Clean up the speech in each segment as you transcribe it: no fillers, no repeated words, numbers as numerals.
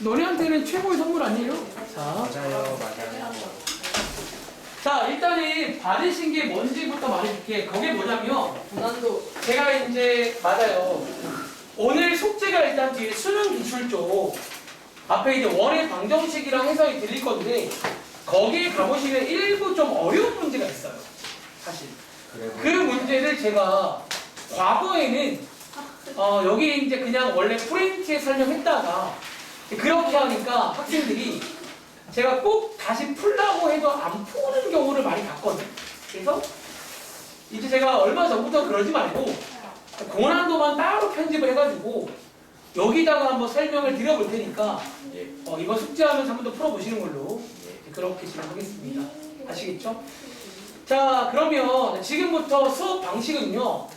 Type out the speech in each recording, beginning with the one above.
너네한테는 최고의 선물 아니에요? 자, 맞아요. 자 일단은 받으신 게 뭔지부터 말해줄게. 그게 뭐냐면 고난도 제가 이제 맞아요. 오늘 숙제가 일단 뒤에 수능 기출 쪽 앞에 이제 원의 방정식이랑 해석이 들릴 건데 거기에 가보시면 일부 좀 어려운 문제가 있어요. 사실 그 문제를 제가 과거에는 여기 이제 그냥 원래 프린트에 설명했다가 그렇게 하니까 학생들이 제가 꼭 다시 풀라고 해도 안 푸는 경우를 많이 봤거든요. 그래서 이제 제가 얼마 전부터 그러지 말고 고난도만 따로 편집을 해가지고 여기다가 한번 설명을 드려볼 테니까 이번 숙제하면서 한번 더 풀어보시는 걸로 그렇게 진행하겠습니다. 아시겠죠? 자, 그러면 지금부터 수업 방식은요.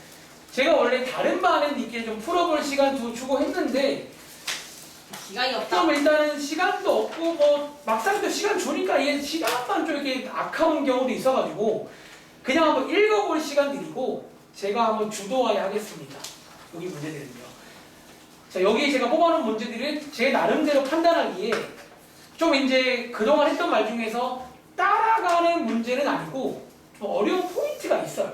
제가 원래 다른 반은 이렇게 좀 풀어볼 시간 주고 했는데 기간이 없다. 좀 일단은 시간도 없고 뭐 막상 또 시간 주니까 얘 시간만 좀 이렇게 아까운 경우도 있어가지고 그냥 한번 읽어볼 시간 드리고 제가 한번 주도하게 하겠습니다. 여기 문제들은요. 자, 여기 제가 뽑아놓은 문제들은 제 나름대로 판단하기에 좀 이제 그동안 했던 말 중에서 따라가는 문제는 아니고 좀 어려운 포인트가 있어요.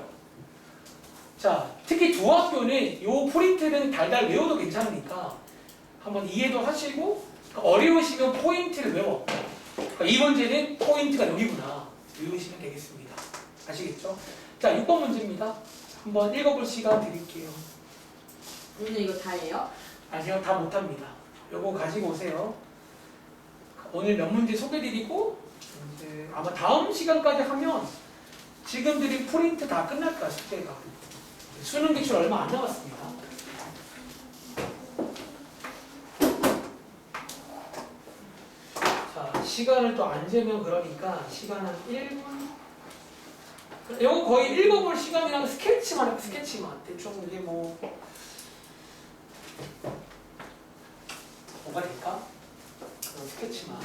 자, 특히 두 학교는 이 포인트는 달달 외워도 괜찮으니까 한번 이해도 하시고 어려우시면 포인트를 외워. 그러니까 이 문제는 포인트가 여기구나. 외우시면 되겠습니다. 아시겠죠? 자, 6번 문제입니다. 한번 읽어볼 시간 드릴게요. 오늘 이거 다예요? 아니요, 다 못합니다. 요거 가지고 오세요. 오늘 몇 문제 소개드리고 이제 아마 다음 시간까지 하면 지금 드린 프린트 다 끝날 거야, 숙제가. 수능 기출 얼마 안 남았습니다. 자, 시간을 또 안 재면 그러니까 시간 한 1분. 요거 거의 읽어볼 시간이랑 스케치만 해요, 스케치만. 대충 이게 뭐가 될까? 그런 스케치만.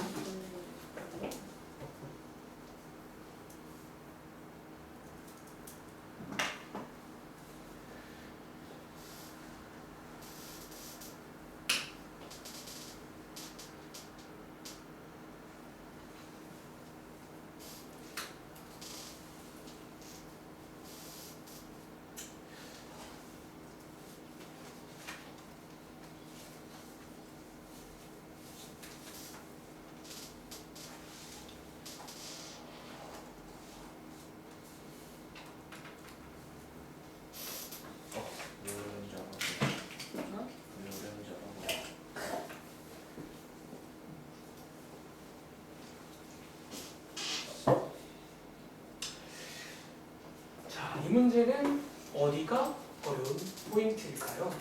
이 문제는 어디가 어려운 포인트일까요?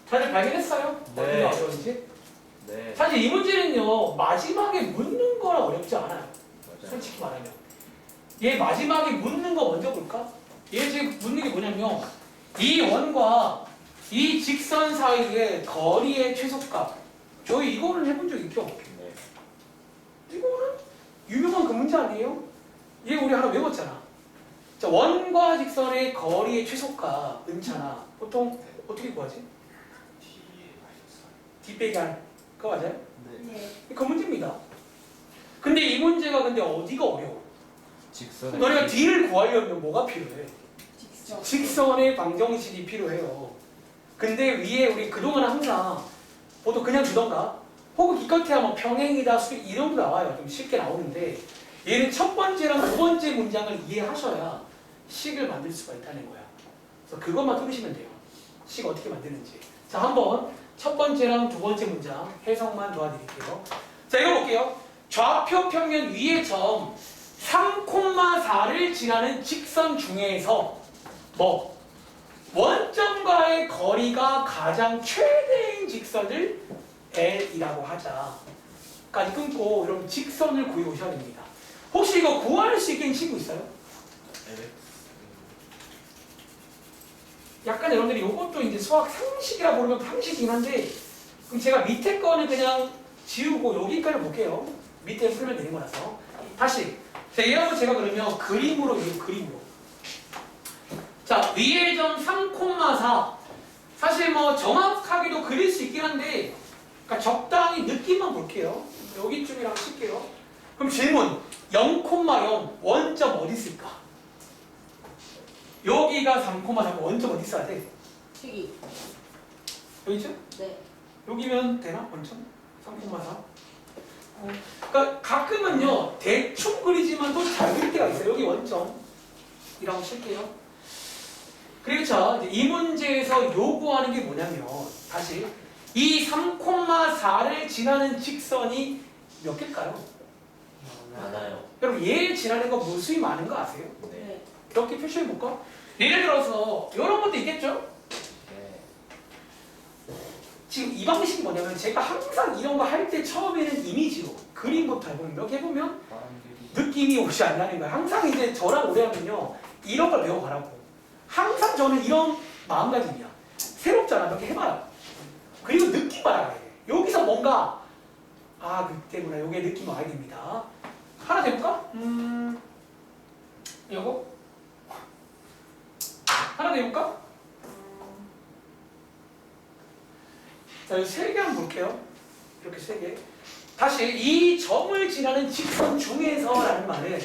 다들 발견했어요? 네. 어디가 어려운지? 네. 사실 이 문제는요 마지막에 묻는 거라 어렵지 않아요. 맞아요. 솔직히 말하면 얘 마지막에 묻는 거 먼저 볼까? 얘 지금 묻는 게 뭐냐면 이 원과 이 직선 사이의 거리의 최소값. 저희 이거는 해본 적 있죠? 네. 이거는 유명한 그 문제 아니에요? 얘 우리 하나 외웠잖아. 자, 원과 직선의 거리의 최소값 음차나 보통 어떻게 구하지? D 빼기 R. 그거 맞아요? 네. 그 문제입니다. 근데 이 문제가 근데 어디가 어려워? 직선. 너네가 D를 구하려면 뭐가 필요해? 직접. 직선의 방정식이 필요해요. 근데 위에 우리 그동안 항상 보통 그냥 주던가 혹은 기껏해야 뭐 평행이다 수직 이런 거 나와요. 좀 쉽게 나오는데 얘는 첫 번째랑 두 번째 문장을 이해하셔야 식을 만들 수가 있다는 거야. 그래서 그것만 들으시면 돼요. 식 어떻게 만드는지. 자, 한번 첫 번째랑 두 번째 문장 해석만 도와드릴게요. 자, 이거 볼게요. 좌표 평면 위의 점 3,4를 지나는 직선 중에서 뭐 원점과의 거리가 가장 최대인 직선을 L이라고 하자까지 끊고 여러분 직선을 구해 오셔야 됩니다. 혹시 이거 구할 수 있는 친구 있어요? 약간 여러분들이 이것도 이제 수학 상식이라 부르면 상식이긴 한데 그럼 제가 밑에 거는 그냥 지우고 여기까지 볼게요. 밑에 풀면 되는 거라서 다시 자, 이런 제가 그러면 그림으로 그림으로 자, 위의 점 3,4 사실 뭐 정확하게도 그릴 수 있긴 한데 그러니까 적당히 느낌 볼게요. 여기쯤이랑 칠게요. 그럼 질문 0,0 원점 어디 있을까? 여기가 3,4 원점 어디 있어야 돼? 책이. 여기죠? 네. 여기면 되나? 원점? 3,4 그러니까 가끔은요 대충 그리지만 또 잘 그릴 때가 있어요. 여기 원점이라고 칠게요. 그리고 자 이제 이 문제에서 요구하는 게 뭐냐면 다시 이 3,4를 지나는 직선이 몇 개일까요? 많아요. 여러분 얘 지나는 거 무수히 많은 거 아세요? 네. 네. 이렇게 표시해 볼까? 예를 들어서 이런 것도 있겠죠? 네. 지금 이 방식이 뭐냐면 제가 항상 이런 거 할 때 처음에는 이미지로 그림부터 해보면 이렇게 해보면 사람들이 느낌이 오지 않는 거예요. 항상 이제 저랑 오래 하면요 이런 걸 배워가라고. 항상 저는 이런 마음가짐이야. 새롭잖아. 이렇게 해봐요. 그리고 느낌 알아야 돼. 여기서 뭔가 아 그때구나. 요게 느낌 와야 됩니다. 하나 돼볼까? 요거 하나 돼볼까? 자, 여기 3개 한번 볼게요. 이렇게 3개. 다시 이 점을 지나는 직선 중에서라는 말은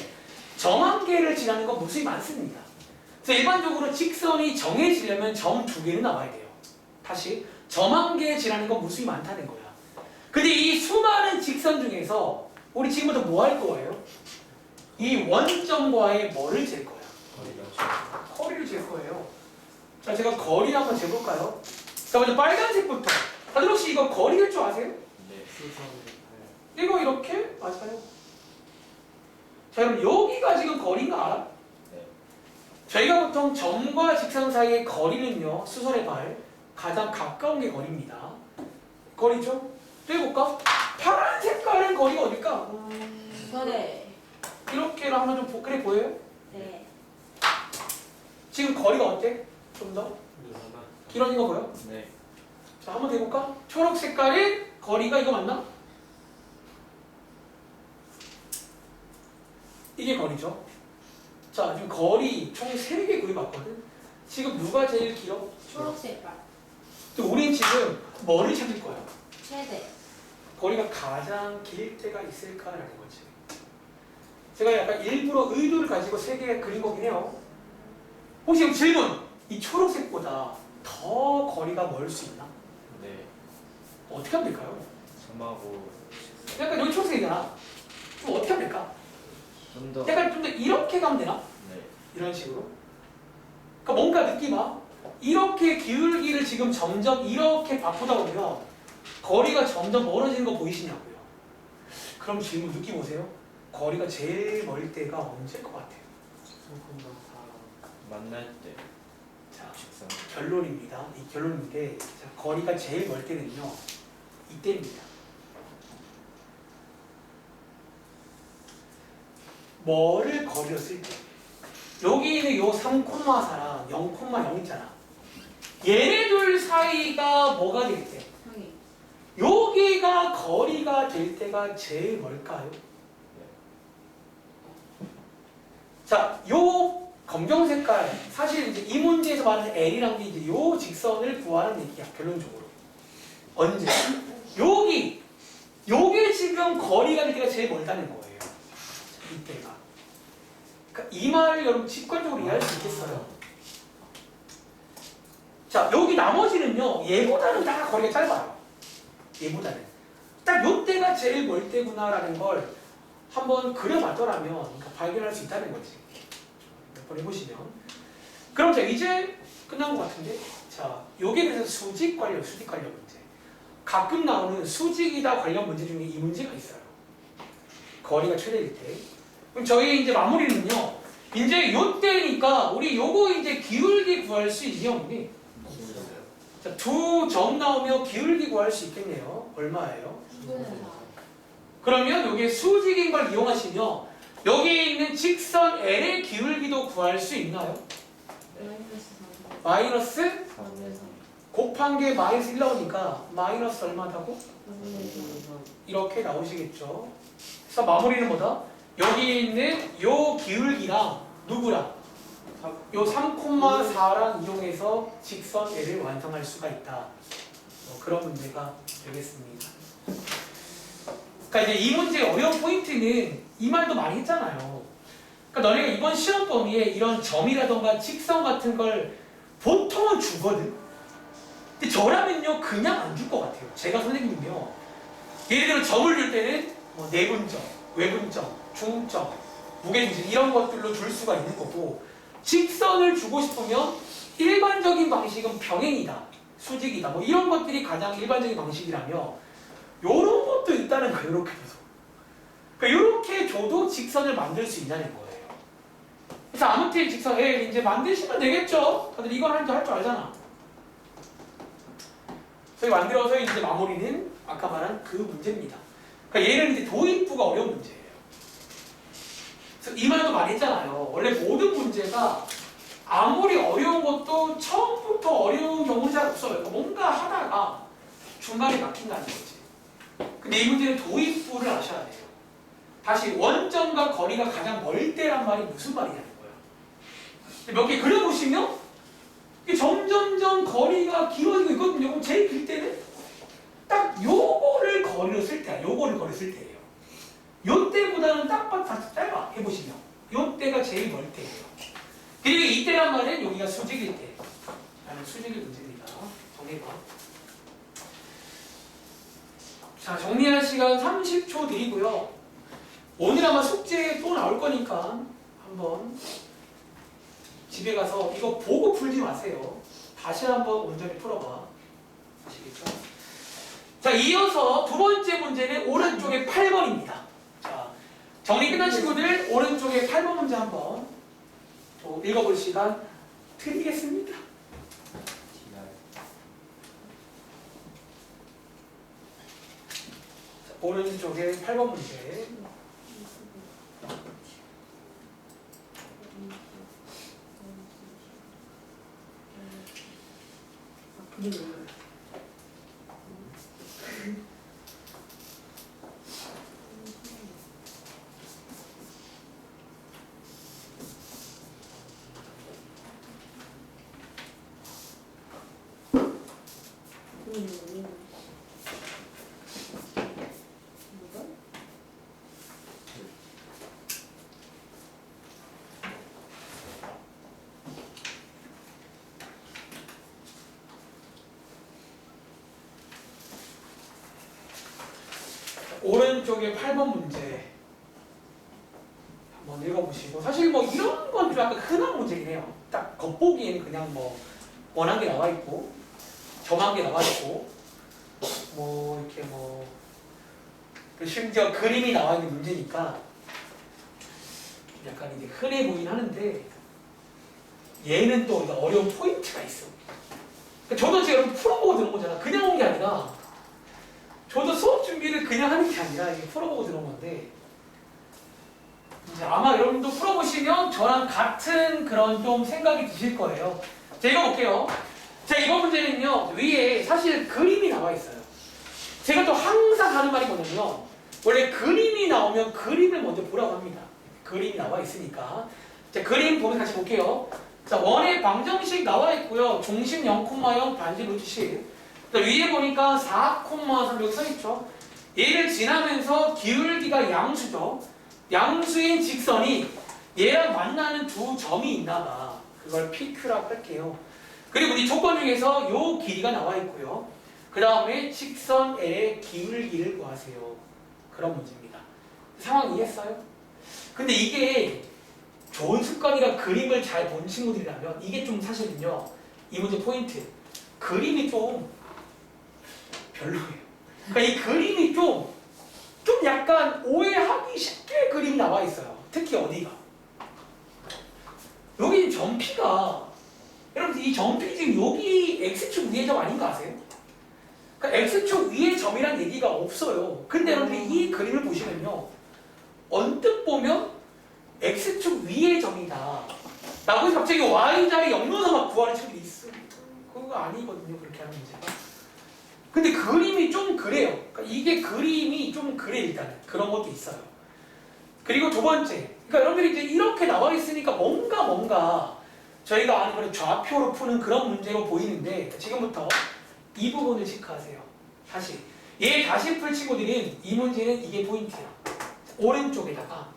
점 한 개를 지나는 건 무수히 많습니다. 그래서 일반적으로 직선이 정해지려면 점 2개는 나와야 돼요. 다시 점 한 개 지나는 건 무수히 많다는 거야. 근데 이 수많은 직선 중에서 우리 지금부터 뭐 할 거예요? 이 원점과의 뭐를 잴 거야? 거리를 잴 거예요. 자, 제가 거리 한번 재볼까요? 자, 먼저 빨간색부터. 다들 혹시 이거 거리일 줄 아세요? 네. 이거 이렇게 맞아요. 자, 그럼 여기가 지금 거리인가 알아? 네. 저희가 보통 점과 직선 사이의 거리는요, 수선의 발 가장 가까운 게 거리입니다. 거리죠? 또 해볼까? 파란 색깔의 거리가 어딜까? 선에. 이렇게를 하면 좀 그래 보여요? 네. 지금 거리가 어때? 좀 더 길어진 거 보여? 네. 자, 한번 더 해볼까? 초록 색깔의 거리가 이거 맞나? 이게 거리죠. 자, 지금 거리 총 3개 그려봤거든. 지금 누가 제일 길어? 초록색깔. 근데 우린 지금 뭐를 찾을 거야? 최대. 거리가 가장 길 때가 있을까라는 거지. 제가 약간 일부러 의도를 가지고 3개 그린 거긴 해요. 혹시 지금 질문! 이 초록색보다 더 거리가 멀 수 있나? 네. 어떻게 하면 될까요? 점하고 약간 여기 초록색이잖아. 그럼 어떻게 하면 될까? 좀 더. 약간 좀 더 이렇게 가면 되나? 네. 이런 식으로. 그러니까 뭔가 느낌아. 이렇게 기울기를 지금 점점 이렇게 바꾸다 보면 거리가 점점 멀어지는 거 보이시냐고요. 그럼 질문 느낌 오세요? 거리가 제일 멀 때가 언제일 것 같아요? 만날 때. 자, 직선. 결론입니다. 이 결론인데 자, 거리가 제일 멀 때는요. 이때입니다. 뭐를 거리로 쓸 때? 여기 있는 요 3,4랑 0,0 있잖아. 얘네들 사이가 뭐가 될 때? 형이. 여기가 거리가 될 때가 제일 멀까요? 자, 요 검정 색깔 사실 이제 이 문제에서 말하는 L이란 게 이제 요 직선을 구하는 얘기야 결론적으로. 언제? 요게 지금 거리가 될 때가 제일 멀다는 거예요. 이때가. 그러니까 이 말을 여러분 직관적으로 이해할 수 있겠어요? 자, 여기 나머지는요 얘보다는 다 거리가 짧아요. 얘보다는 딱 요때가 제일 멀 때구나라는 걸 한번 그려봤더라면 그러니까 발견할 수 있다는 거지. 몇 번 해보시면. 그럼 자 이제 끝난 것 같은데 자 요게 그래서 수직 관련 문제. 가끔 나오는 수직이다 관련 문제 중에 이 문제가 있어요. 거리가 최대일 때. 그럼 저희 이제 마무리는요. 이제 요때니까 우리 요거 이제 기울기 구할 수 있냐 없니? 자, 2점 나오면 기울기 구할 수 있겠네요. 얼마예요? 그러면 여기에 수직인 걸 이용하시면 여기에 있는 직선 L의 기울기도 구할 수 있나요? 마이너스 곱한 게 마이너스 1 나오니까 마이너스 얼마다고? 이렇게 나오시겠죠. 그래서 마무리는 뭐다? 여기 있는 요 기울기랑 누구랑? 요 3,4랑 이용해서 직선 L을 완성할 수가 있다. 그런 문제가 되겠습니다. 그러니까 이제 이 문제의 어려운 포인트는 이 말도 많이 했잖아요. 그러니까 너네가 이번 시험 범위에 이런 점이라던가 직선 같은 걸 보통은 주거든. 근데 저라면요 그냥 안 줄 것 같아요. 제가 선생님이요. 예를 들어 점을 줄 때는 뭐 내분점, 외분점, 중점, 무게중심 이런 것들로 줄 수가 있는 거고 직선을 주고 싶으면 일반적인 방식은 병행이다, 수직이다 뭐 이런 것들이 가장 일반적인 방식이라며 요런 것도 있다는 거예요. 이렇게 줘서. 그러니까 이렇게 줘도 직선을 만들 수 있다는 거예요. 그래서 아무튼 직선 이제 만드시면 되겠죠. 다들 이건 할 줄 알잖아. 그래서 만들어서 이제 마무리는 아까 말한 그 문제입니다. 그러니까 얘는 이제 도입부가 어려운 문제예요. 그래서 이 말도 많이 했잖아요. 원래 모든 문제가 아무리 어려운 것도 처음부터 어려운 경우는 잘 없어요. 그러니까 뭔가 하다가 중간에 막힌다는 거지. 근데 이 문제는 도입부를 아셔야 돼요. 다시 원점과 거리가 가장 멀 때란 말이 무슨 말이냐는 거예요. 몇 개 그려보시면 점점점 거리가 길어지고 있거든요. 그럼 제일 길 때는 딱 요거를 거리로 쓸 때야. 요거를 거리로 쓸 때예요. 요 때보다는 딱 봐도 다시 짧아. 해보시면 요 때가 제일 멀 때예요. 그리고 이때란 말은 여기가 수직일 때. 나는 수직일 문제입니다. 정리해봐. 자, 정리할 시간 30초 드리고요. 오늘 아마 숙제 또 나올 거니까 한번 집에 가서 이거 보고 풀지 마세요. 다시 한번 온전히 풀어봐. 아시겠죠? 자, 이어서 두 번째 문제는 오른쪽에 8번입니다. 자, 정리 끝난 친구들 오른쪽에 8번 문제 한번 또 읽어볼 시간 드리겠습니다. 자, 오른쪽에 8번 문제. 오른쪽에 8번 문제 한번 읽어보시고 사실 뭐 이런 건 좀 약간 흔한 문제긴 해요. 딱 겉보기에는 그냥 뭐 원한 게 나와 있고 정한 게 나와 있고 뭐 이렇게 뭐 심지어 그림이 나와 있는 문제니까 약간 이제 흔해 보긴 하는데 얘는 또 어려운 포인트가 있어. 저도 지금 여러분 풀어보고 들은 거잖아. 그냥 온 게 아니라 저도 수업 준비를 그냥 하는 게 아니라 이게 풀어보고 들어온 건데 이제 아마 여러분도 풀어보시면 저랑 같은 그런 좀 생각이 드실 거예요. 자, 읽어볼게요. 자, 이번 문제는요 위에 사실 그림이 나와 있어요. 제가 또 항상 하는 말이 뭐냐면 원래 그림이 나오면 그림을 먼저 보라고 합니다. 그림이 나와 있으니까 자, 그림 보면 같이 볼게요. 자, 원의 방정식 나와 있고요. 중심 0,0 반지 루트 10 위에 보니까 4,3 여기 써있죠. 얘를 지나면서 기울기가 양수죠. 양수인 직선이 얘랑 만나는 두 점이 있나봐. 그걸 PQ라고 할게요. 그리고 이 조건 중에서 요 길이가 나와 있고요. 그 다음에 직선 L의 기울기를 구하세요. 그런 문제입니다. 상황 이해했어요? 근데 이게 좋은 습관이라 그림을 잘 본 친구들이라면 이게 좀 사실은요 이 문제 포인트 그림이 좀 별로예요. 그러니까 이 그림이 좀 약간 오해하기 쉽게 그림이 나와 있어요. 특히 어디가? 여기 점P가 여러분 이 점P 지금 여기 X축 위의 점 아닌 거 아세요? 그러니까 X축 위의 점이란 얘기가 없어요. 근데 여러분들이 이 그림을 보시면요 언뜻 보면 X축 위의 점이다 라고 해서 갑자기 Y자리 역노사 막 구하는 친구들이 있어. 그거 아니거든요 그렇게 하는 문제가. 근데 그림이 좀 그래요. 그러니까 이게 그림이 좀 그래 일단은 그런 것도 있어요. 그리고 두 번째, 그러니까 여러분들이 이제 이렇게 나와 있으니까 뭔가 저희가 아는 그런 좌표로 푸는 그런 문제로 보이는데 지금부터 이 부분을 체크하세요. 다시 얘 다시 풀 친구들은 이 문제는 이게 포인트야. 오른쪽에다가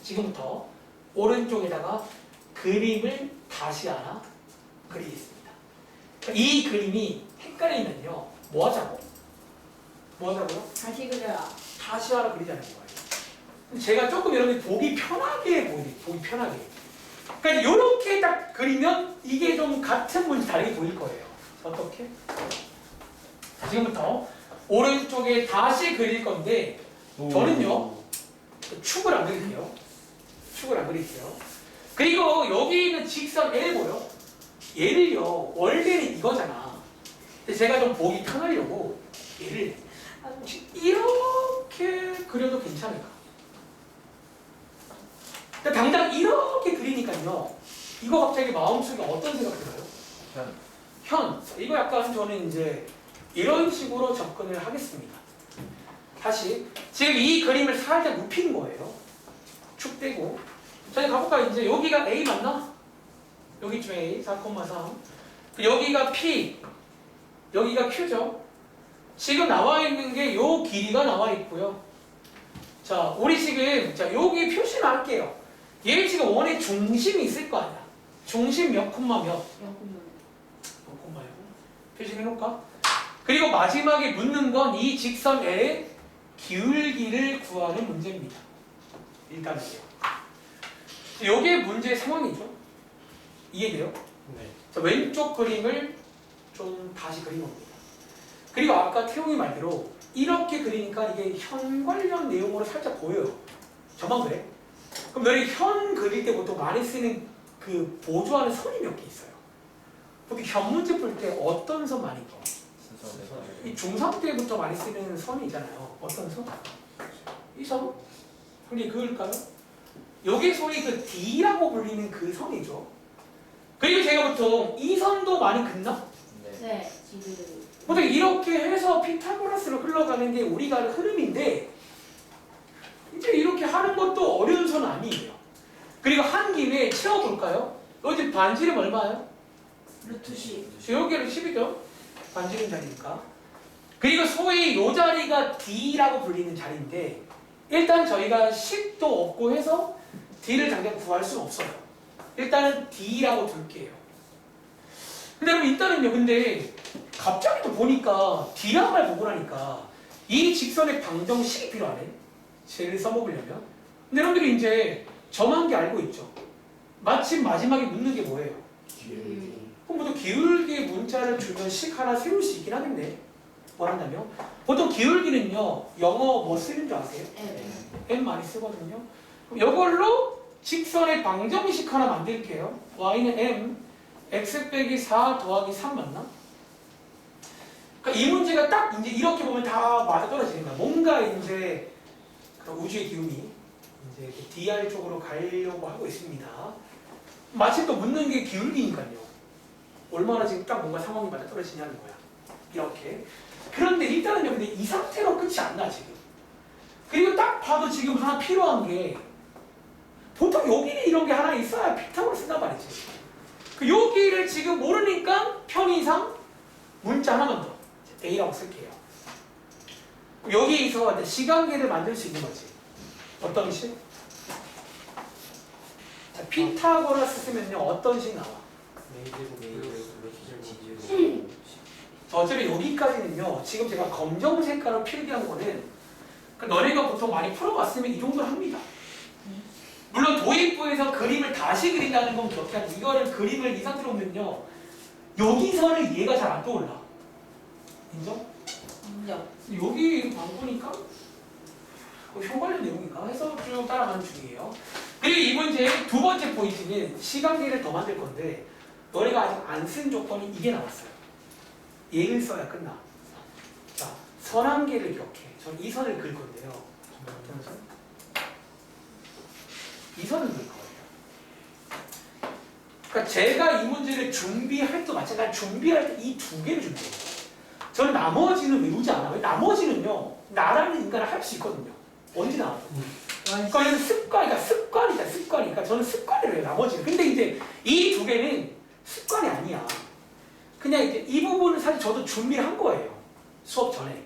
지금부터 오른쪽에다가 그림을 다시 하나 그리겠습니다. 이 그림이 헷갈리면요 뭐 하자고? 뭐 하자고요? 다시 그려라. 다시 하나 그리자는 거예요. 제가 조금 여러분이 보기 편하게 보기 편하게. 그러니까 이렇게 딱 그리면 이게 좀 같은 문제 다르게 보일 거예요. 어떻게? 자, 지금부터 오른쪽에 다시 그릴 건데 저는요 축을 안 그릴게요. 축을 안 그릴게요. 그리고 여기 있는 직선 L 보여? 얘를요 원래는 이거잖아. 근데 제가 좀 보기 편하려고 얘를 이렇게 그려도 괜찮을까? 근데 당장 이렇게 그리니까요 이거 갑자기 마음속에 어떤 생각 들어요? 현. 이거 약간 저는 이제 이런 식으로 접근을 하겠습니다. 다시 지금 이 그림을 살짝 눕힌 거예요. 축 떼고. 자, 가볼까? 이제 여기가 A 맞나? 여기쯤 A 4,3. 여기가 P, 여기가 Q죠. 지금 나와 있는 게 요 길이가 나와 있고요. 자, 우리 지금 자 여기 표시만 할게요. 얘 지금 원의 중심이 있을 거 아니야. 중심 몇 콤마 몇? 몇 콤마요? 표시해 놓을까? 그리고 마지막에 묻는 건 이 직선 L의 기울기를 구하는 문제입니다. 일단은요. 요게 문제의 상황이죠. 이해돼요? 네. 자, 왼쪽 그림을 좀 다시 그린 겁니다. 그리고 아까 태용이 말대로 이렇게 그리니까 이게 현 관련 내용으로 살짝 보여요. 저만 그래? 그럼 너희 현 그릴 때 보통 많이 쓰는 그 보조하는 선이 몇 개 있어요. 보통 현 문제 풀 때 어떤 선 많이 써? 이 중3 때부터 많이 쓰는 선이 있잖아요. 어떤 선? 이 선? 근데 그걸까요? 여기 소위 그 D라고 불리는 그 선이죠. 그리고 제가 보통 이 선도 많이 긋나? 네. 지금. 보통 이렇게 해서 피타고라스로 흘러가는 게 우리가 하는 흐름인데 이제 이렇게 하는 것도 어려운 선 아니에요. 그리고 한 김에 채워볼까요? 어제 반지름 얼마예요? 루트 10. 여기는 10이죠? 반지름 자리니까. 그리고 소위 이 자리가 D라고 불리는 자리인데 일단 저희가 10도 없고 해서 D를 당장 구할 수는 없어요. 일단은 D라고 둘게요. 근데 여러분 일단은요. 근데 갑자기 또 보니까 D란 말 보고 나니까 이 직선의 방정식이 필요하네. 쟤를 써먹으려면. 근데 여러분들이 이제 저만 게 알고 있죠. 마침 마지막에 묻는 게 뭐예요? 그럼 보통 기울기 문자를 주면 식 하나 세울 수 있긴 하겠네. 뭐 한다면? 보통 기울기는요. 영어 뭐 쓰는 줄 아세요? M 많이 쓰거든요. 그럼 이걸로 직선의 방정식 하나 만들게요. y는 m, x 빼기 4 더하기 3 맞나? 그러니까 이 문제가 딱 이제 이렇게 보면 다 맞아떨어지는 거야. 뭔가 이제 우주의 기운이 이제 dr 쪽으로 가려고 하고 있습니다. 마침 또 묻는 게 기울기니까요. 얼마나 지금 딱 뭔가 상황이 맞아떨어지냐는 거야. 이렇게. 그런데 일단은요. 근데 이 상태로 끝이 안 나 지금. 그리고 딱 봐도 지금 하나 필요한 게 보통 여기는 이런 게 하나 있어야 피타고라스 쓴단 말이지. 그 여기를 지금 모르니까 편의상 문자 하나만 더 A라고 쓸게요. 여기서 시간계를 만들 수 있는 거지. 어떤 식? 자, 피타고라스 쓰면요 어떤 식 나와? 어차피 여기까지는요 지금 제가 검정 색깔로 필기한 거는 너네가 보통 많이 풀어봤으면 이 정도 합니다. 물론 도입부에서 그림을 다시 그린다는 건 기억해야 돼. 이거를 그림을 이 상태로 보면요 여기서는 이해가 잘 안 떠올라. 인정? 인정. 여기 바꾸니까 현 관련 내용인가 해서 쭉 따라가는 중이에요. 그리고 이 문제의 두 번째 포인트는 시간계를 더 만들 건데 너네가 아직 안 쓴 조건이 이게 나왔어요. 얘를 써야 끝나. 자, 선한계를 기억해. 저는 이 선을 그릴 건데요. 어떤 선? 이 선을 그릴 거예요. 그러니까 제가 이 문제를 준비할 때 마찬가지 준비할 때 이 두 개를 준비해요. 저는 나머지는 외우지 않아요. 나머지는요. 나라는 인간을 할 수 있거든요. 언제 나와도. 그러니까 이건 습관이다. 그러니까 저는 습관을 해요. 나머지는. 근데 이제 이 두 개는 습관이 아니야. 그냥 이제 이 부분은 사실 저도 준비를 한 거예요. 수업 전에.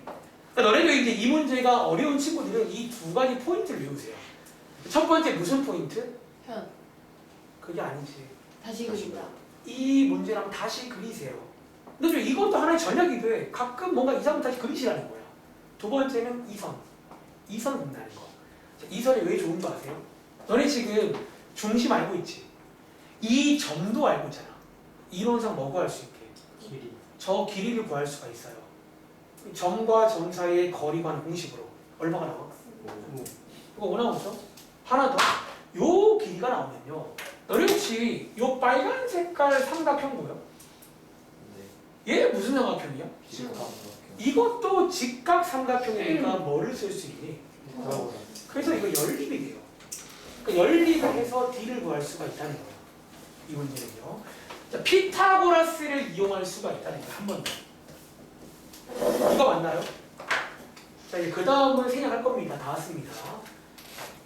그러니까 너네도 이제 이 문제가 어려운 친구들은 이 두 가지 포인트를 외우세요. 첫 번째 무슨 포인트? 현. 그게 아니지. 다시 그린다. 이 문제랑 다시 그리세요. 근데 좀 이것도 하나의 전략이 돼. 가끔 뭔가 이상을 다시 그리시라는 거야. 두 번째는 이선. 이선 긋는다는 거. 자, 이선이 왜 좋은 거 아세요? 너네 지금 중심 알고 있지? 이 점도 알고 있잖아. 이론상 뭐 구할 수 있게? 길이. 저 길이를 구할 수가 있어요. 점과 점 사이의 거리 관의 공식으로 얼마가 나와? 5. 이거 5 나오죠? 하나 더. 요 길이가 나오면요. 너네 혹시 요 빨간 색깔 삼각형 보여? 네. 얘 무슨 삼각형이야? 직각. 이것도 직각 삼각형이니까 뭐를 쓸 수 있니? 그러고 그래서 이거 연립이 돼요. 그러니까 연립을 해서 D를 구할 수가 있다는 거예요. 이 문제는요. 자, 피타고라스를 이용할 수가 있다는 거예요. 한 번 더. 이거 맞나요? 자, 이제 그 다음은 생략할 겁니다. 다 왔습니다.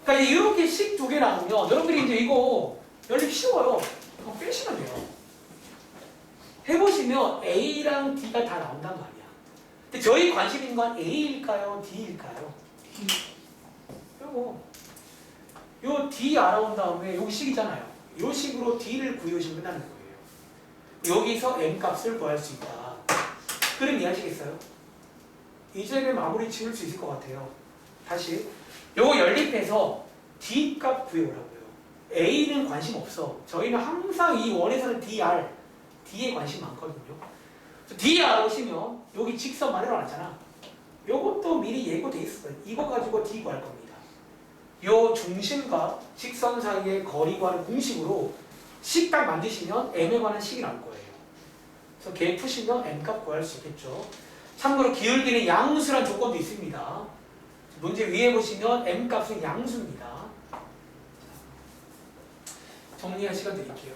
그러니까 이제 이렇게 식 두 개 나오면 여러분들이 이제 이거 연립 쉬워요. 그거 빼시면 돼요. 해보시면 A랑 D가 다 나온단 말이야. 근데 저희 관심 있는 건 A일까요? D일까요? 그리고 요 D 알아온 다음에 여기 식이잖아요. 요 식으로 D를 구해오시면 끝나는 거예요. 여기서 M 값을 구할 수 있다. 그럼 이해하시겠어요? 이제는 마무리 지을 수 있을 것 같아요. 다시 요거 연립해서 D 값 구해오라고요. A는 관심 없어. 저희는 항상 이 원에서는 DR, D에 관심 많거든요. D 알아오시면 여기 직선 만들어놨잖아. 요것도 미리 예고돼 있어요. 이거 가지고 D 구할 겁니다. 요 중심과 직선 사이의 거리 구하는 공식으로 식 딱 만드시면 M에 관한 식이 나올 거예요. 그래서 걔 푸시면 M 값 구할 수 있겠죠. 참고로 기울기는 양수란 조건도 있습니다. 문제 위에 보시면 M 값은 양수입니다. 정리할 시간 드릴게요.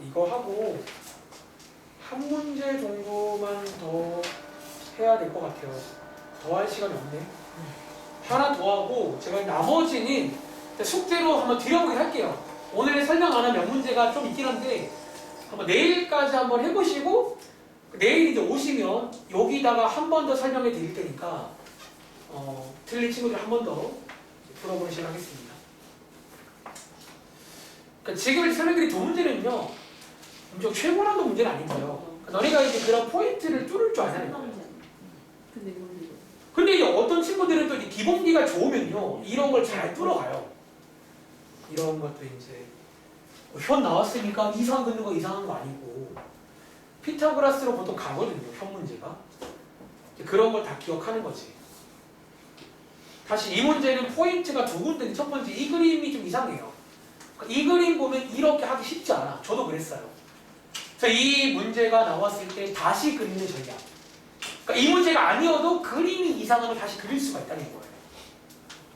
이거 하고 한 문제 정도만 더 해야 될 것 같아요. 더 할 시간이 없네. 하나 더 하고 제가 나머지는 숙제로 한번 드려보긴 할게요. 오늘 설명 안 하면 문제가 좀 있긴 한데 한번 내일까지 한번 해보시고 내일 이제 오시면 여기다가 한 번 더 설명해 드릴 테니까 틀린 친구들 한 번 더 풀어보시도록 하겠습니다. 그러니까 지금 설명드린 두 문제는요, 엄청 최고난도 문제는 아니고요. 그러니까 너네가 이제 그런 포인트를 뚫을 줄 아는 거예요. 근데 뭔데? 근데 이제 어떤 친구들은 또 이제 기본기가 좋으면요, 이런 걸 잘 뚫어가요. 이런 것도 이제 현 나왔으니까 이상 긋는 거 이상한 거 아니고 피타고라스로 보통 가거든요, 현 문제가. 그런 걸 다 기억하는 거지. 다시 이 문제는 포인트가 두 군데인데 첫 번째 이 그림이 좀 이상해요. 이 그림 보면 이렇게 하기 쉽지 않아. 저도 그랬어요. 그래서 이 문제가 나왔을 때 다시 그리는 전략. 그러니까 이 문제가 아니어도 그림이 이상하면 다시 그릴 수가 있다는 거예요.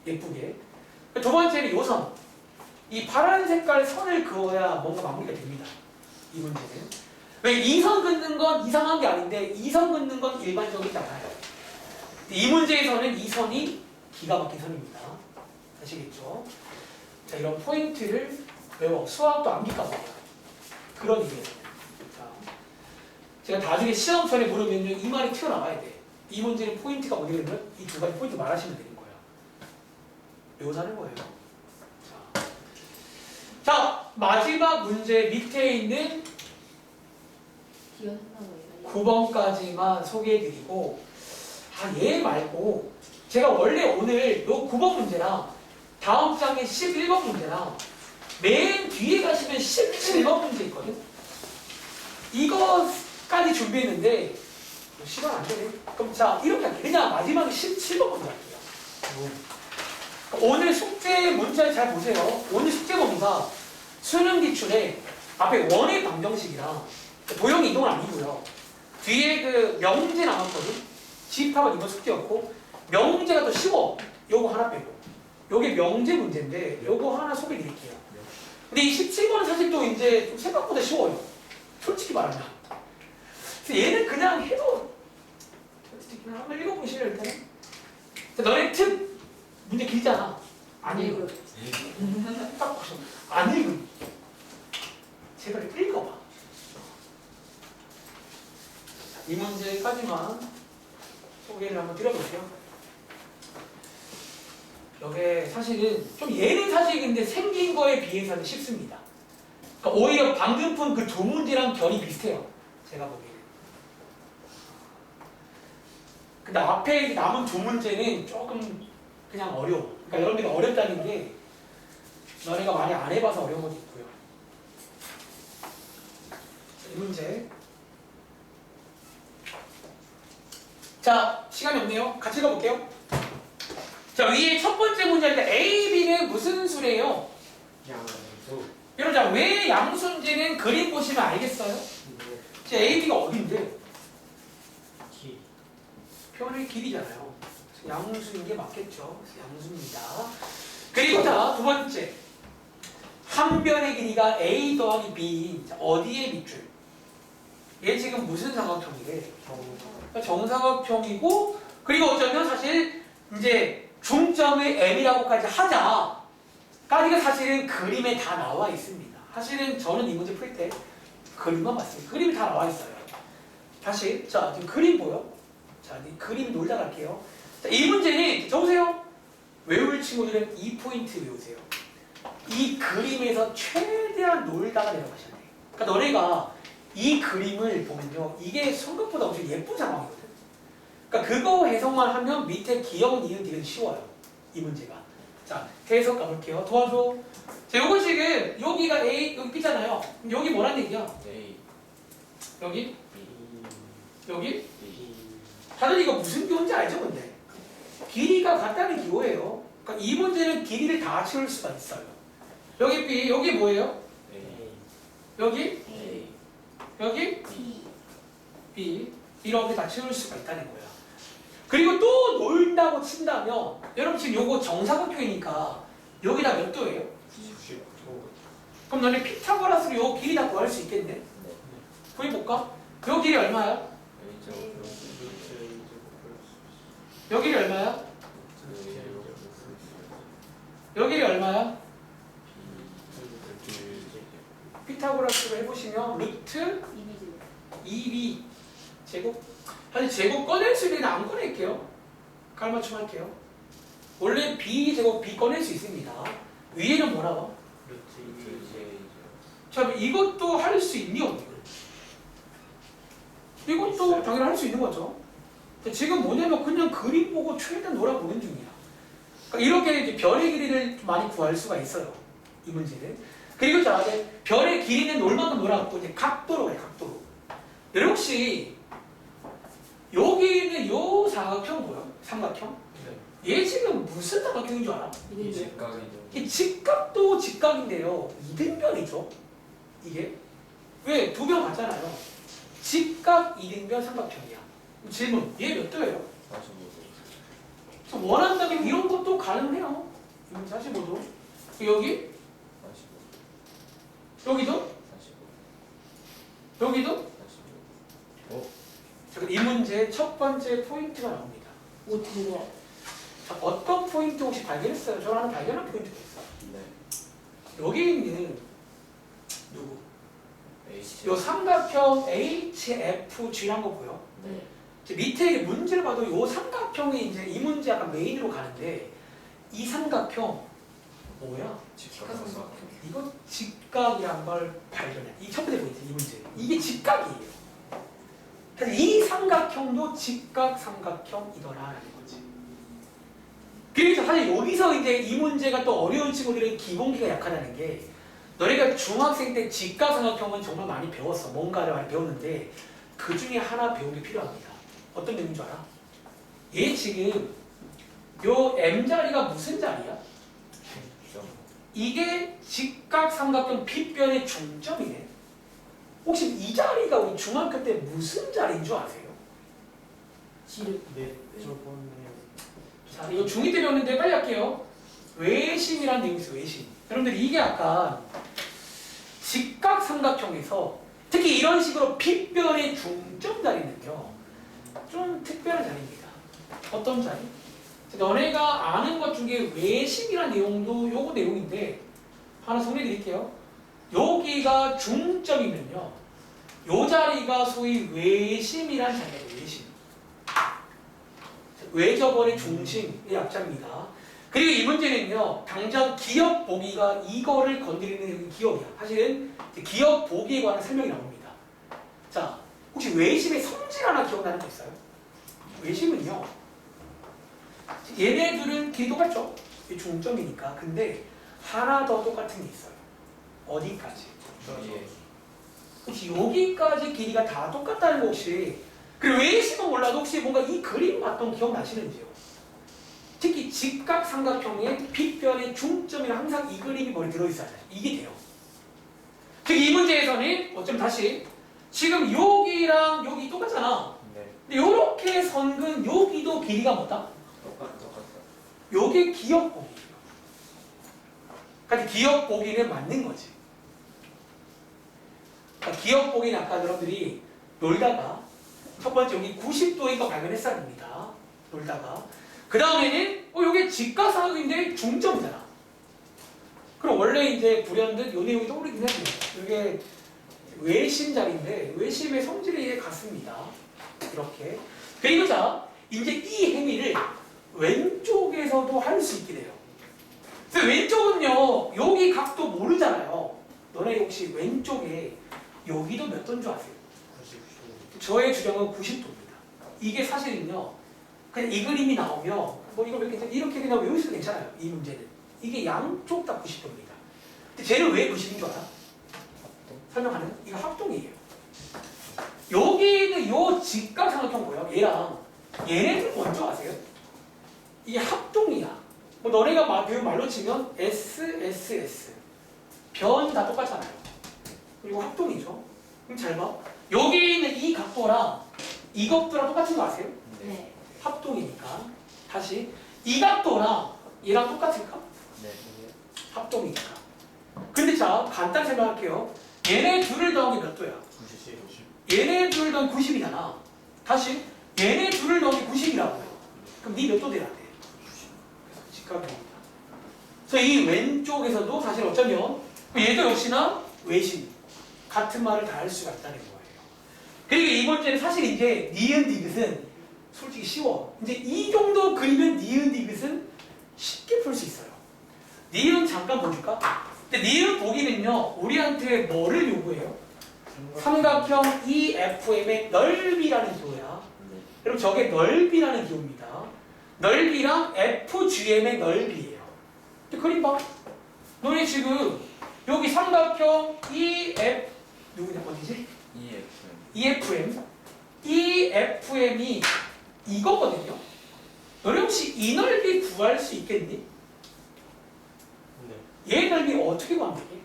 예쁘게. 두 번째는 요 선. 이 파란 색깔 선을 그어야 뭔가 마무리가 됩니다. 이 문제는. 왜 이 선 긋는 건 이상한 게 아닌데 이 선 긋는 건 일반적이지 않아요. 이 문제에서는 이 선이 기가 막힌 선입니다. 아시겠죠? 자, 이런 포인트를 외워. 수학도 암기가 봐요. 그런 의미예요. 자, 제가 나중에 시험편에 물으면요, 이 말이 튀어나와야 돼. 이 문제는 포인트가 뭐냐 그러면 이 두 가지 포인트 말하시면 되는 거예요. 외워사는 거예요. 자, 마지막 문제 밑에 있는 기억했나 봐요. 9번까지만 소개해드리고, 얘 말고 제가 원래 오늘 요 9번 문제랑 다음 장의 11번 문제랑 맨 뒤에 가시면 17번 문제 있거든. 이거까지 준비했는데 시간 안 되네. 그럼 자, 이렇게 할게요. 그냥 마지막에 17번 문제 할게요. 오늘 숙제 문자를 잘 보세요. 오늘 숙제 범위가 수능 기출에 앞에 원의 방정식이랑 도형 이동은 아니고요. 뒤에 그 명제 나왔거든. 집합은 이번 숙제였고, 명제가 더 쉬워. 요거 하나 빼고. 요게 명제 문제인데 요거 하나 소개해 드릴게요. 근데 이 17번은 사실 또 이제 좀 생각보다 쉬워요. 솔직히 말하면. 그래서 얘는 그냥 해도 한번 읽어보시면 일단. 너네 특 문제 길잖아. 안 읽어. 딱 보셔. 안 읽어. 제발 읽어봐. 자, 이 문제까지만 소개를 한번 드려볼게요. 이게 사실은 좀 얘는 사실 근데 생긴 거에 비해서는 쉽습니다. 그러니까 오히려 방금 푼 그 두 문제랑 결이 비슷해요. 제가 보기에는. 근데 앞에 남은 두 문제는 조금 그냥 어려워. 그러니까 여러분들이 어렵다는 게 너네가 많이 안 해봐서 어려운 것도 있고요. 이 문제. 자, 시간이 없네요. 같이 읽어볼게요. 자, 위에 첫 번째 문제인데 A, B는 무슨 수래요? 양수. 여러분, 왜 양수인지는 그림 보시면 알겠어요? 자, A, B가 어딘데? 기. 표현의 길이잖아요. 양수인 게 맞겠죠? 양수입니다. 그리고 자, 두 번째. 한 변의 길이가 A 더하기 B인 어디에 밑줄? 얘 지금 무슨 삼각형이래? 정사각형이고, 그리고 어쩌면 사실 이제 중점을 M이라고까지 하자까지가 사실은 그림에 다 나와 있습니다. 사실은 저는 이 문제 풀 때 그림만 봤어요. 그림이 다 나와 있어요. 다시, 자, 지금 그림 보여? 자, 이 그림 놀다 갈게요. 자, 이 문제는 적으세요. 외울 친구들은 이 포인트 외우세요. 이 그림에서 최대한 놀다가 내려가셔야 돼요. 그러니까 너네가 이 그림을 보면요, 이게 생각보다 엄청 예쁜 상황이거든. 그러니까 그거 해석만 하면 밑에 기억, 니은, 디귿 쉬워요. 이 문제가. 자, 해석 가볼게요. 도와줘. 자, 요거 지금 여기가 A, 여기 B잖아요. 여기 뭐란 얘기야? A. 여기? B. 여기? B. 다들 이거 무슨 기호인지 알죠, 근데? 길이가 같다는 기호예요. 그러니까 이 문제는 길이를 다 채울 수가 있어요. 여기 B, 여기 뭐예요? A. 여기? A. 여기? B. B. 이렇게 다 채울 수가 있다는 거야. 그리고 또 놀다고 친다면, 여러분 지금 요거 정사각형이니까 여기다 몇 도예요? 99. 그럼 너네 피타고라스로 요 길이 다 구할 수 있겠네? 네. 구해볼까? 요 길이 얼마야? A 제곱 플러스 루트 A 제곱 플러스 요 길이 얼마야? 루트 A 제곱 플러스 요 길이 얼마야? B 루트 제곱. 피타고라스로 해보시면 루트 2B 2b 제곱. 사실 제곱 꺼낼 수 있는데 안 꺼낼게요. 깔맞춤 할게요. 원래 b 제곱 b 꺼낼 수 있습니다. 위에는 뭐라고? 루트 A 제곱. 자, 이것도 할 수 있니 없니? 이것도 당연히 할 수 있는 거죠. 지금 뭐냐면 그냥 그림 보고 최대한 놀아보는 중이야. 그러니까 이렇게 이제 별의 길이를 좀 많이 구할 수가 있어요. 이 문제는. 그리고 자, 이제 별의 길이는 얼마큼 놀아갖고 이제 각도로 해, 각도로. 여러분 혹시 여기 있는 요 사각형 뭐야? 삼각형? 얘 지금 무슨 삼각형인 줄 알아? 이 직각이죠. 이 직각도 직각인데요. 이등변이죠. 이게 왜 두 변 같잖아요. 직각 이등변 삼각형이야. 질문, 얘 몇 도예요? 45도. 그래서 원한다면 이런 것도 가능해요. 45도. 여기? 45. 여기도? 45. 여기도? 45. 자, 이 문제의 첫 번째 포인트가 나옵니다. 어떻게 돼? 자, 어떤 포인트 혹시 발견했어요? 저는 하나 발견한 포인트가 있어요. 네. 여기 있는 누구? H. 요 삼각형 HFG란 거 보여? 네. 이제 밑에 문제를 봐도 요 삼각형이 이제 이 문제 약간 메인으로 가는데 이 삼각형 뭐야? 직각삼각형. 이거 직각이란 걸 발견해. 이 첫 번째 포인트, 이 문제. 이게 직각이에요. 그래서 이 삼각형도 직각 삼각형이더라라는 거지. 그래서 사실 여기서 이제 이 문제가 또 어려운 친구들은 기본기가 약하다는 게 너네가 중학생 때 직각 삼각형은 정말 많이 배웠어. 뭔가를 많이 배웠는데 그 중에 하나 배운 게 필요합니다. 어떤 내용인 줄 알아? 얘 지금 요 M자리가 무슨 자리야? 이게 직각 삼각형 빗변의 중점이네. 혹시 이 자리가 우리 중학교 때 무슨 자리인 줄 아세요? 지름. 네. 저번에. 자, 이거 중2 때 배웠는데 빨리 할게요. 외심이라는 내용이 있어요. 외심. 여러분들 이게 약간 직각 삼각형에서 특히 이런 식으로 빗변의 중점 자리는요 좀 특별한 자리입니다. 어떤 자리? 너네가 아는 것 중에 외심이라는 내용도 요거 내용인데 하나 정리해 드릴게요. 여기가 중점이면요. 요 자리가 소위 외심이란 자리예요. 외심. 외접원의 중심의 약자입니다. 그리고 이 문제는요. 당장 기업 보기가 이거를 건드리는 기업이야. 사실은 기업 보기에 관한 설명이 나옵니다. 자, 혹시 외심의 성질 하나 기억나는 거 있어요? 외심은요. 얘네들은 길이 똑같죠? 중점이니까. 근데 하나 더 똑같은 게 있어요. 어디까지? 혹시 여기까지 길이가 다 똑같다는 거 혹시 그리고 외심은 몰라도 혹시 뭔가 이 그림 봤던 기억나시는지요? 특히 직각삼각형의 빗변의 중점이랑 항상 이 그림이 머리 들어있어야 돼요. 이게 돼요. 즉 이 문제에서는 어쩌면 다시 지금 여기랑 여기 똑같잖아. 네. 근데 이렇게 선근 여기도 길이가 뭐다? 똑같다. 요게 기억 보기예요. 그러니까 기억 보기는 맞는 거지. 그러니까 기억 보기는 아까 여러분들이 놀다가 첫 번째 여기 90도인 거 발견했어야 됩니다. 놀다가 그 다음에는 요게 직각삼각인데 중점이잖아. 그럼 원래 이제 불현듯 요 내용이 떠오르긴 해요. 이게 외심 자리인데 외심의 성질이 같습니다. 이렇게. 그리고 자 이제 이 행위를 왼쪽에서도 할 수 있게 돼요. 그래서 왼쪽은요 여기 각도 모르잖아요. 너네 혹시 왼쪽에 여기도 몇 도인 줄 아세요? 90도. 저의 주장은 90도입니다. 이게 사실은요 그냥 이 그림이 나오면 뭐 이거 이렇게 그냥 외우셔도 괜찮아요. 이 문제는 이게 양쪽 다 90도입니다. 근데 쟤는 왜 90인 줄 알아? 설명하는 이거 합동이에요. 여기는 요 직각삼각형 뭐예요? 얘랑 얘네들 뭔지 아세요? 이게 합동이야. 뭐 너네가 배운 말로 치면 S, S, S 변 다 똑같잖아요. 그리고 합동이죠. 그럼 잘 봐. 여기 있는 이 각도랑 이 각도랑 똑같은 거 아세요? 네. 합동이니까. 다시 이 각도랑 얘랑 똑같을까? 네. 합동이니까. 근데 자 간단히 설명할게요. 얘네 둘을 더한 게 몇 도야? 90. 얘네 둘 더한 90이잖아. 다시 얘네 둘을 더한 게 90이라고요. 그럼 니 몇 도 돼야 돼? 그래서 직각입니다. 그래서 이 왼쪽에서도 사실 어쩌면 얘도 역시나 외심 같은 말을 다 할 수가 있다는 거예요. 그리고 이 문제는 사실 이제 니은 디귿은 솔직히 쉬워. 이제 이 정도 그리면 니은 디귿은 쉽게 풀 수 있어요. 니은 잠깐 보여줄까? 근데 니은 보기는요 우리한테 뭐를 요구해요? 삼각형 EFM의 넓이라는 기호야. 그럼 저게 넓이라는 기호입니다. 넓이랑 FGM의 넓이에요. 근데 그림 봐. 너네 지금 여기 삼각형 EF 누구냐 어디지? EFM. EFM이 이거거든요. 너네 혹시 이 넓이 구할 수 있겠니? 네. 얘 넓이 어떻게 구하면 되니?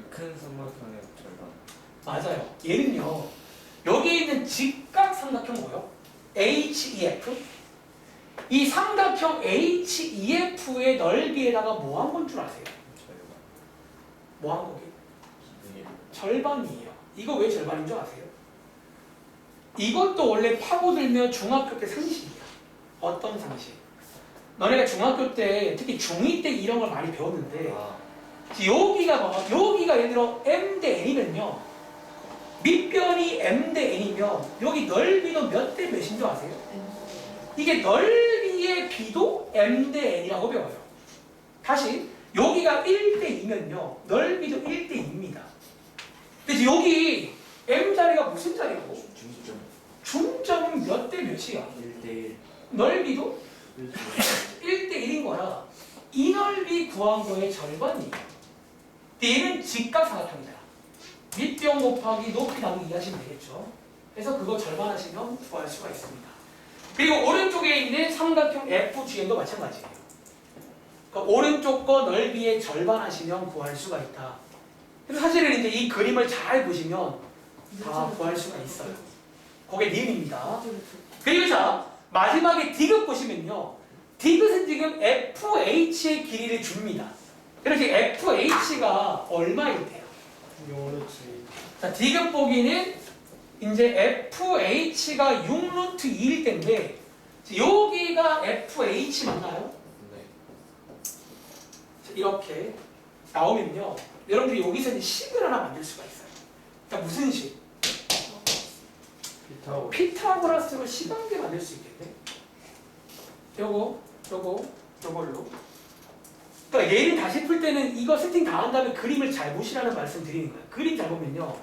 큰 삼각형의 절반. 맞아요. 얘는요. 여기 있는 직각삼각형 뭐요? HEF. 이 삼각형 HEF의 넓이에다가 뭐 한 건 줄 아세요? 절반. 뭐 한 거게? 네. 절반이에요. 이거 왜 절반인 줄 아세요? 이것도 원래 파고들면 중학교 때 상식이야. 어떤 상식? 너네가 중학교 때 특히 중2 때 이런 걸 많이 배웠는데 아, 여기가 뭐 여기가 예를 들어 m 대 n이면요 밑변이 m 대 n이면 여기 넓이도 몇 대 몇인 줄 아세요? 이게 넓이의 비도 m 대 n이라고 배워요. 다시 여기가 1 대 2면요 넓이도 1 대 2입니다. 근데 여기 m 자리가 무슨 자리고? 중점. 중점은 몇 대 몇이야? 1대1. 넓이도 1 대 1인 거라 이 넓이 구한 거의 절반이에요. 근데 얘는 직각삼각형이다. 밑변 곱하기 높이 나누기 이해하시면 되겠죠. 그래서 그거 절반 하시면 구할 수가 있습니다. 그리고 오른쪽에 있는 삼각형 FGM도 마찬가지예요. 그러니까 오른쪽 거 넓이의 절반 하시면 구할 수가 있다. 그래서 사실은 이제 이 그림을 잘 보시면 다 구할 수가 있어요. 그게 니은입니다. 그리고 자 마지막에 디귿 보시면요. 디귿은 지금 FH의 길이를 줍니다. 그래서 FH가 얼마일 때요? 요렇지. 자, 디귿 보기는 이제 FH가 6루트 2일 때인데 여기가 FH 맞나요? 네. 자, 이렇게 나오면요. 여러분들이 여기서 이제 식을 하나 만들 수가 있어요. 그러니까 무슨 식? 피타고 피타고라스로 식관계 만들 수 있겠네. 요걸로. 그러니까 얘를 다시 풀 때는 이거 세팅 다 한 다음에 그림을 잘 보시라는 말씀 드리는 거예요. 그림 잘 보면요.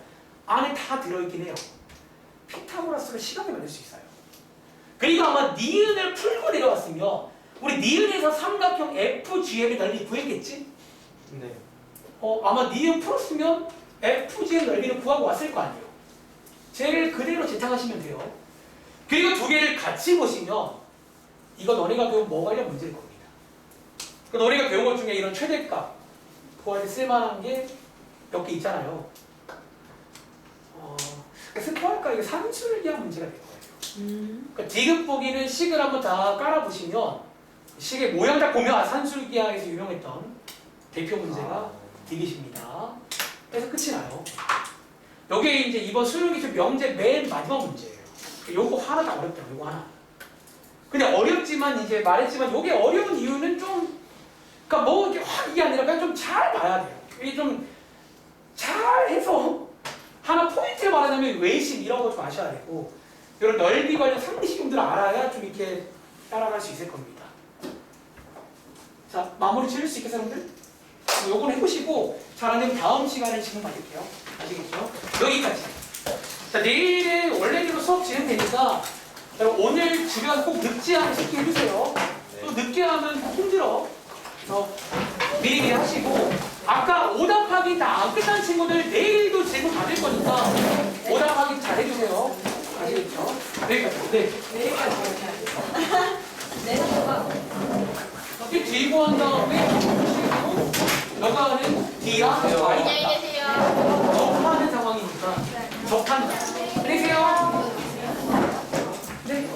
안에 다 들어있긴 해요. 피타고라스로 식관계 만들 수 있어요. 그리고 아마 니은을 풀고 내려왔으면 우리 니은에서 삼각형 FGM의 넓이 구했겠지? 네. 아마 니은 풀었으면 FGM 넓이를 구하고 왔을 거 아니에요. 쟤를 그대로 재탕하시면 돼요. 그리고 두 개를 같이 보시면 이거 너네가 배운 뭐 관련 문제일 겁니다. 그 너네가 배운 것 중에 이런 최대값 구할 때 쓸만한 게 몇 개 있잖아요. 스포할까 이게 산수를 위한 문제가 될 거예요. 그러니까 디귿 보기는 식을 한번 다 깔아보시면 식의 모양 딱 보면 산술기하에서 유명했던 대표 문제가 디귿입니다. 그래서 끝이 나요. 요게 이제 이번 수능기출 명제 맨 마지막 문제예요. 요거 하나도 어렵더라고요. 요거 하나. 근데 어렵지만 이제 말했지만 요게 어려운 이유는 좀 그러니까 뭐 이게 확 이게 아니라 그냥 좀 잘 봐야 돼요. 이게 좀 잘해서 하나 포인트를 말하자면 외심 이런 거 좀 아셔야 되고 이런 넓이 관련 상식 정도를 알아야 좀 이렇게 따라갈 수 있을 겁니다. 자, 마무리 지을 수 있겠어요, 여러분들? 요거는 해보시고 잘하는 다음 시간에 질문 받을게요. 아시겠죠? 여기까지. 자, 내일은 원래대로 수업 진행되니까 여러분 오늘 집에 가서 꼭 늦지 않게 숙제 해주세요. 또 늦게 하면 힘들어. 그래서 미리미리 하시고 아까 오답 확인 다 안 끝난 친구들 내일도 질문 받을 거니까 오답 확인 잘 해주세요. 아시겠죠? 여기까지. 네. 이렇게 들고 한 다음에 너가는 D랑 Y 안녕히 계세요. 접하는 상황이니까 접한다. 안녕히 계세요. 네.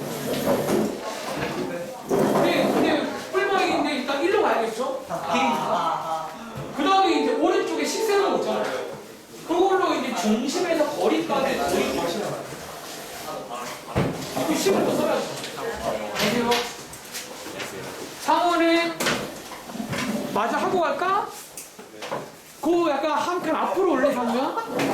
근데 뿔마이인데 일단 1로 가야겠죠? 길이니까. 그 다음에 이제 오른쪽에 식세로 오잖아요. 그걸로 이제 중심에서 거리까지 거리 구하시는 거예요. 그 식을 또 써야죠. 안녕하세요. 상호는 마저 하고 갈까? 그 약간 한 칸 앞으로 올라서면